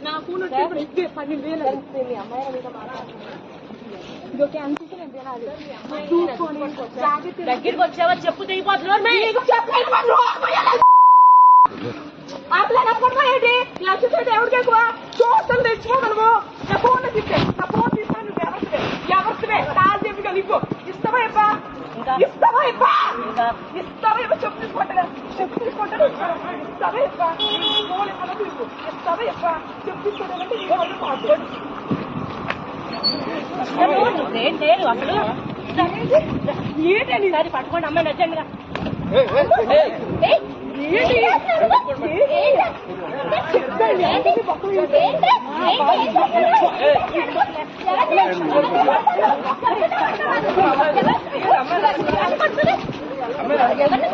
నా ఫోన్ వచ్చి 12,000 మీ అమ్మాయి మీద మాట్లాడుతుంది అనిపిస్తే నేను తినాలి దగ్గరికి వచ్చావా చెప్పు తెగిపోతున్నాడు ఏంటి ఎవరికి ఎక్కువ చూస్తాను తెచ్చుకోగలము నా ఫోన్ తిప్పే నా ఫోన్ తీసుకొని నువ్వు ఎవరివే కాలు చెప్పి కలిపో ఇస్తావా ఇప్పా ఇస్తావా ఇప్పా ఇస్తావా ఇప్ప చెప్పు తీసుకుంటా చెప్పు తీసుకుంటాను ఇస్తావా ఇప్ప ఫోన్ ఇవ్వను తీసుకో ఇస్తావా ఇప్ప చెప్పు తీసుకోవడానికి నేను అసలు ఏంటండి ఈసారి పట్టుకోండి అమ్మాయి నచ్చండిగా ఎవరిని